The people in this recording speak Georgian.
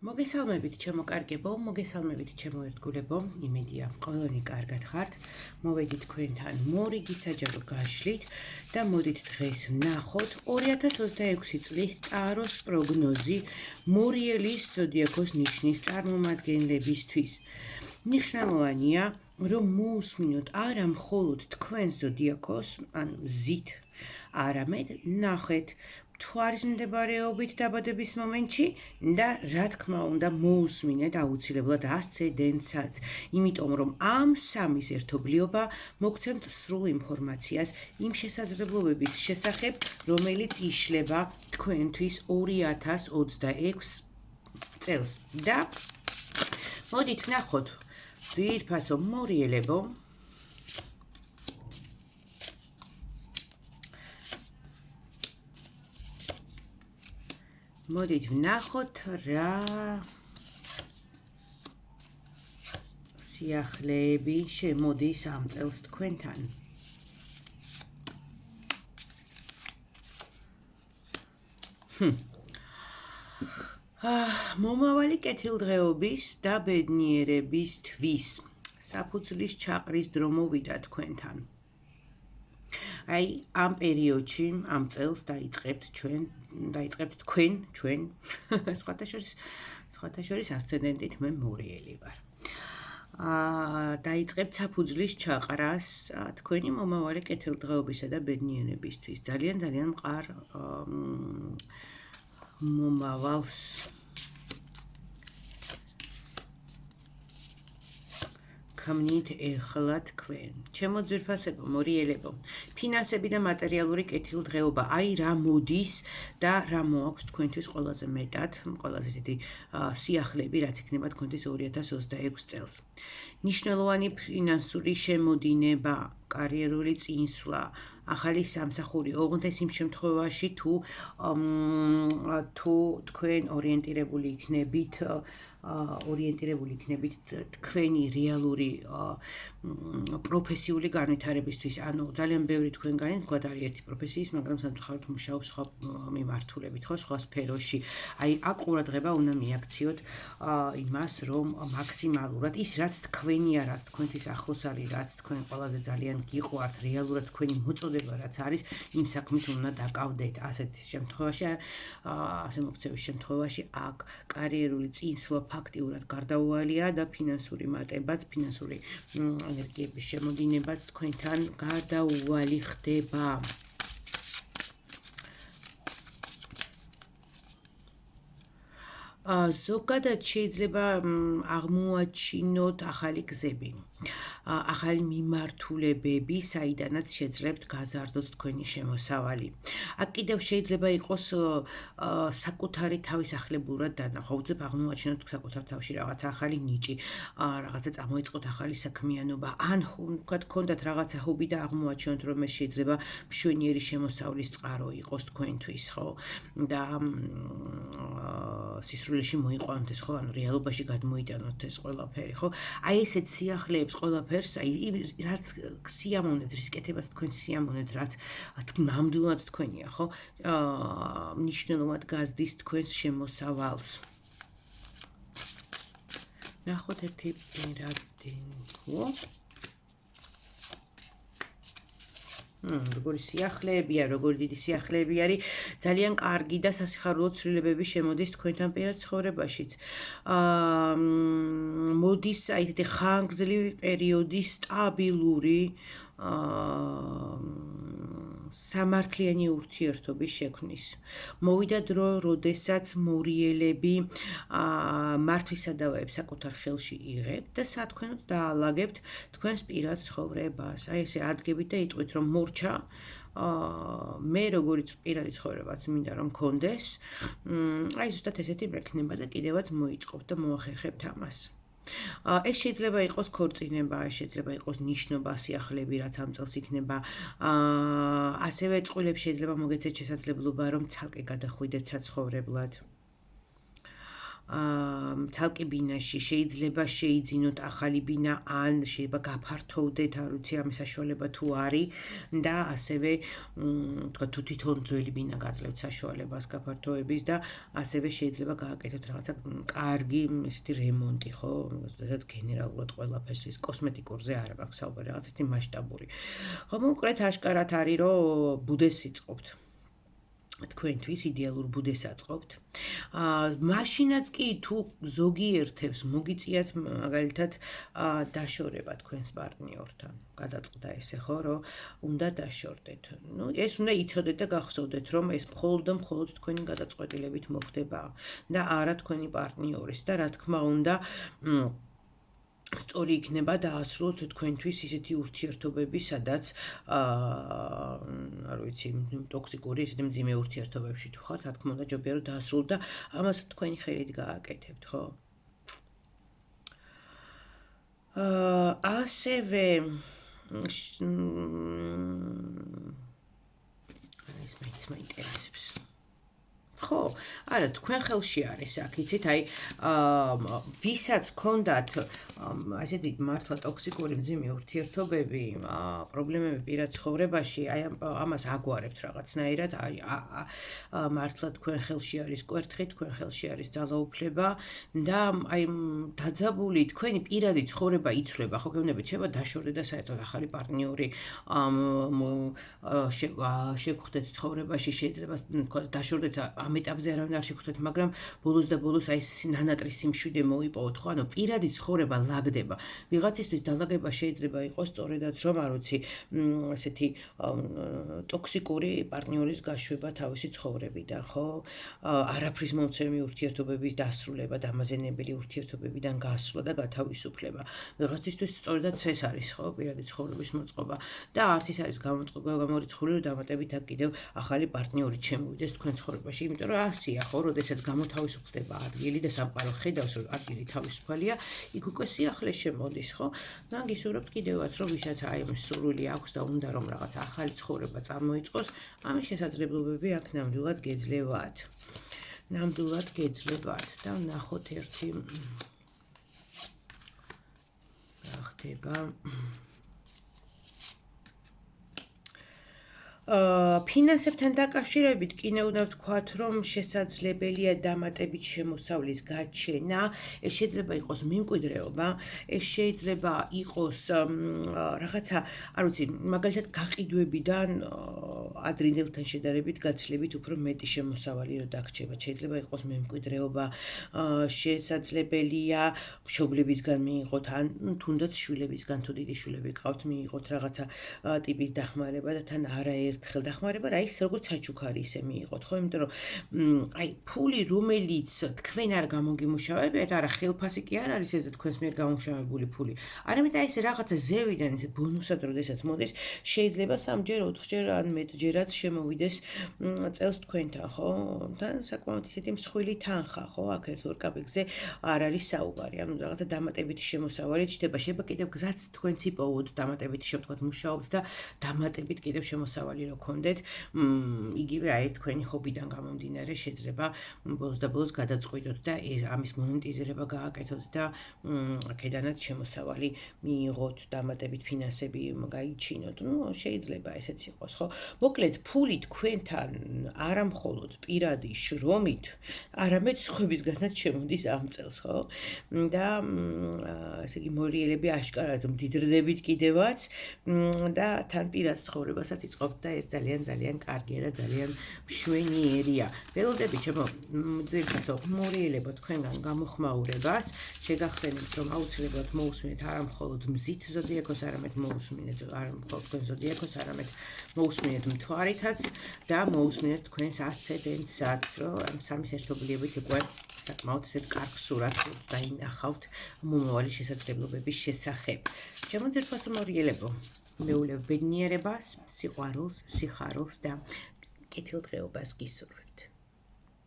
მოგესალმებით ჩემო კარგებო, მოგესალმებით ჩემო ერთგულებო, იმედია ყველანი კარგად ხართ. მოვედით თქვენთან მორიგი საჯარო გაშლით და მოდით დღეს ვნახოთ 2026 წლის ტაროს პროგნოზი მორიელის ზოდიაქოს ნიშნის წარმომადგენლებისთვის. ნიშნავენია, რომ მოусმინოთ არა მხოლოდ თქვენ ზოდიაქოს, ანუ მზით, არამედ ნახეთ მთვარის მდებარეობით დაბადების მომენტში და რა თქმა უნდა მოусმინეთ აუცილებლად ასცედენტსაც, იმიტომ რომ ამ სამის ერთობლიობა მოგცემთ სრულ ინფორმაციას იმ შესაძლებლობების შესახებ, რომელიც იშლება თქვენთვის 2026 წელს. და მოდით ნახოთ ძვირფასო მორიელებო, მოდით ვნახოთ რა სიახლეები შემოდის ამ წელს თქვენთან. მომავალი კეთილდღეობის და ბედნიერებისთვის საფუძვლის ჩაყრის დრო მოვიდა თქვენთან. აი ამ პერიოდში, ამ წელს დაიწყებთ თქვენ, სხვათა შორის ასცენდენტით მე მორიელი ვარ. დაიწყებთ საფუძვლის ჩაყრას თქვენი მომავალი კეთილდღეობისა და ბედნიერებისთვის. ძალიან მყარ მომავალს ქმნით ეხლა თქვენ. ჩემო ძვირფასებო მორიელებო, ფინანსები და მატერიალური კეთილდღეობა, აი რა მოდის და რა მოაქვს თქვენთვის ყველაზე მეტად, ყველაზე დიდი სიახლეები, რაც იქნება თქვენთვის 2026 წელს. ნიშნულოვანი ფინანსური შემოდინება, კარიერული წინსვლა, ახალი სამსახური, ოღონდ იმ შემთხვევაში თუ თქვენ ორიენტირებული იქნებით თქვენი რეალური პროფესიული განვითარებისთვის. ანუ ძალიან ბევრი თქვენგანი თქვათ არის ერთი პროფესიის, მაგრამ სამწუხაროდ მუშაობს სხვა მიმართულებით, ხო, სხვა სფეროში. აი აქ ყურადღება უნდა მიაქციოთ იმას, რომ მაქსიმალურად ის რაც თქვენია, რაც თქვენთვის ახლოს არის, რაც თქვენ ყველაზე ძალიან გიყვართ, რეალურად თქვენი მოწოდება რაც არის, იმ საქმით უნდა დაკავდეთ. ასეთ შემთხვევაში, ასე მოქცევის შემთხვევაში აქ კარიერული წინსვლა ფაქტიურად გარდაუვალია და ფინანსური მატებაც, ფინანსური ენერგიების შემოდინებაც თქვენთან გარდაუვალი ხდება. ზოგადად შეიძლება აღმოაჩინოთ ახალი გზები, ახალი მიმართულებები, საიდანაც შეძლებთ გაზარდოთ თქვენი შემოსავალი. აქ კიდევ შეიძლება იყოს საკუთარი თავის ახლებურად დანახვა, უცებ აღმოაჩინოთ საკუთარ თავში რაღაცა ახალი ნიჭი, რაღაცა წამოიწყოთ ახალი საქმიანობა, ან ვთქვათ, გქონდათ რაღაცა ჰობი და აღმოაჩინოთ, რომ ეს შეიძლება მშვენიერი შემოსავლის წყარო იყოს თქვენთვის, ხო? და სისრულეში მოიყვანოთ ეს, ხო, ანუ რეალობაში გადმოიტანოთ ეს ყველაფერი, ხო? აი ესეთ სიახლეებს ყველაფერს, აი რაც სიამოვნებთ, რის კეთებას თქვენ სიამოვნებთ, რაც ნამდვილად თქვენია, ხო? მნიშვნელოვნად გაზრდის თქვენს შემოსავალს. ნახოთ ერთი პირატინგო. როგორი სიახლეებია, როგორი დიდი სიახლეები არის, ძალიან კარგი და სასიხარულო ცვლილებები შემოდის თქვენთან პირად ცხოვრებაშიც. მოდის აი ესეთი ხანგრძლივი პერიოდი სტაბილური სამართლიანი ურთიერთობის შექმნის. მოვიდა დრო, როდესაც მორიელები მართვის სადავეებს საკუთარ ხელში იღებთ და სათქვენოდ დაალაგებთ თქვენს პირად ცხოვრებას. აი ესე ადგებით და იტყვით, რომ მორჩა მე როგორც პირადი ცხოვრებაც მინდა რომ მქონდეს. აი ზუსტად ესეთი მექნება და კიდევაც მოიწყობთ და მოახერხებთ ამას. ეს შეიძლება იყოს ქორწინება, შეიძლება იყოს ნიშნობა, სიახლეები, რაც ამ წელს იქნება. ასევე წყვილებს შეიძლება მოგეცეთ შესაძლებლობა, რომ ცალკე გადახვიდეთ საცხოვრებლად. ცალკე ბინაში შეიძლება შეიძინოთ ახალი ბინა ან შეიძლება გაფართოვდეთ, არ ვიცი ამის საშუალება თუ არის და ასევე თქვა თუ თვითონ ძველი ბინა გაძლევთ საშუალებას გაფართოების და ასევე შეიძლება გააკეთოთ რაღაცა კარგი ისეთი რემონტი, ხო? სადაც გენერალურად ყველაფერს ის კოსმეტიკურზე არ აქვს საუბარი, რაღაც ისეთი მასშტაბური. ხო, მოკლედ აშკარად არის, რომ ბუდეს იწყობთ. თქვენთვის იდეალურ ბუდეს აწყობთ. მაშინაც კი თუ ზოგიერთებს მოგიწიათ მაგალითად დაშორება თქვენს პარტნიორთან. გადაწყდა ესე ხო, რომ უნდა დაშორდეთ. ნუ ეს უნდა იცოდეთ და გახსოვდეთ, რომ ეს მხოლოდ და მხოლოდ თქვენი გადაწყვეტილებით მოხდება და არა თქვენი პარტნიორის და რა თქმა უნდა სწორი იქნება დაასრულოთ თქვენთვის ისეთი ურთიერთობები, სადაც არ ვიცი, ტოქსიკური ისეთი მძიმე ურთიერთობებში თუ ხართ, რა თქმა უნდა ჯობია რომ დაასრულოთ და ამას თქვენი ხელით გააკეთებთ, ხო? ასევე ეს მაინტერესებს. ხო, არა, თქვენ ხელში არის აქ, იცით, აი, ვისაც ჰქონდათ ასეთი მართლა ტოქსიკური მძიმე ურთიერთობები, პრობლემები პირად ცხოვრებაში, აი ამას აგვარებთ რაღაცნაირად, აი მართლა თქვენ ხელში არის კვერთხი, თქვენ ხელში არის ძალაუფლება და აი დაძაბული თქვენი პირადი ცხოვრება იცვლება, ხო გეუბნებით, შეიძლება დაშორდეთ და საერთოდ ახალი პარტნიორი შეგხვდეთ ცხოვრებაში, შეიძლება თქვა დაშორდეთ ამ ეტაპზე არავინ არ შეგხვდეთ, მაგრამ ბოლოს და ბოლოს აი ნანატრის სიმშვიდე მოიპოვოთ, ხო? ანუ პირადი ცხოვრება ლაგდება. ვიღაცისთვის დალაგება შეიძლება იყოს სწორედაც რომ არ ვიცი, ესეთი ტოქსიკური პარტნიორის გაშვება თავისი ცხოვრებიდან, ხო? არაფრის მომცემი ურთიერთობების დასრულება, დამაზენებელი ურთიერთობებიდან გასვლა და გათავისუფლება. ვიღაცისთვის სწორედაც ეს არის, ხო? პირადი ცხოვრების მოწყობა და არც ის არის გამორიცხული, რომ დამატებით აქ კიდევ ახალი პარტნიორი შემოვიდეს თქვენ ცხოვრებაში, იმიტომ რომ ასია, ხო? როდესაც გამოთავისუფლდება ადგილი და სამყარო ხედავს, რომ ადგილი თავისუფალია, იქ უკვე სიახლე შემოდის, ხო? და გისურვებთ კიდევაც, რომ ვისაც აი ამის სურვილი აქვს და უნდა რომ რაღაც ახალი ცხოვრება წარმოიწყოს, ამის შესაძლებლობები აქ ნამდვილად გეძლევათ. ნამდვილად გეძლებათ და ნახოთ ერთი რა ხდება. ფინანსებთან დაკავშირებით კიდევ უნდა ვთქვათ, რომ შესაძლებელია დამატებით შემოსავლის გაჩენა, ეს შეიძლება იყოს მემკვიდრეობა, ეს შეიძლება იყოს რაღაცა, არ ვიცი, მაგალითად გაყიდვებიდან ადრინდელთან შედარებით გაცილებით უფრო მეტი შემოსავალი რო დაგრჩება, შეიძლება იყოს მემკვიდრეობა, შესაძლებელია მშობლებისგან მიიღოთ, ან თუნდაც შვილებისგან თუ დიდი შვილები გყავთ, მიიღოთ რაღაცა ტიპის დახმარება და თან არაერთხელ დახმარება, რა ის როგორც საჩუქარი ისე მიიღოთ, ხო? იმიტომ რომ აი ფული, რომელიც თქვენ არ გამოგიმუშავებთ, არა ხელფასი კი არ არის ეს და თქვენს მიერ გამომუშავებული ფული. არამედ აი ეს რაღაცა ზევიდან ეს ბონუსად როდესაც მოდის, შეიძლება 3-ჯერ, 4-ჯერ ან მეტჯერაც შემოვიდეს წელს თქვენთან, ხო? და საკმაოდ ისეთი მსხვილი თანხა, ხო? აქ ერთ ორკაპიკზე არ არის საუბარი. ანუ რაღაცა დამატებითი შემოსავალი ჩდება, შეიძლება კიდევ გზაც თქვენც იპოვოთ დამატებითი შემთხვევით მუშაობთ და დამატებით კიდევ შემოსავალი რო გქონდეთ, იგივე აი თქვენი ხობიდან გამომდინარე შეიძლება ბოლოს და ბოლოს გადაწყვიტოთ და ეს ამის მონეტიზირება გააკეთოთ და აქედანაც შემოსავალი მიიღოთ, დამატებით ფინანსები გაიჩინოთ. ნუ შეიძლება ესეც იყოს, ხო? მოკლედ, ფული თქვენთან არა მხოლოდ პირადი შრომით, არამედ სხვებისგანაც შემოდის ამ წელს, ხო? და ესე იგი მორიელები აშკარად მდიდრდებით კიდევაც და თან პირად ცხოვრებასაც იწყობთ და ეს ძალიან კარგია და ძალიან მშვენიერია. ველოდები ჩემო ძირითადად მორიელებო თქვენგან გამოხმაურებას, შეგახსენებთ რომ აუცილებლად მოусმინეთ არა მხოლოდ მზით ზოდიაქოს, არამედ მოусმინეთ არა მხოლოდ თქვენ ზოდიაქოს, არამედ მოусმინეთ მთვარითაც და მოусმინეთ თქვენს ასცენდენტსაც, რომ ამ სამის ერთობლიობით უკვე საკმაოდ ისეთ კარგ სურათს დაინახავთ მომავალი შესაძლებლობების შესახებ. ჩემო ძირითადად მორიელებო, მეულებ ბედნიერებას, სიყვარულს, სიხარულს და კეთილდღეობას გისურვებთ.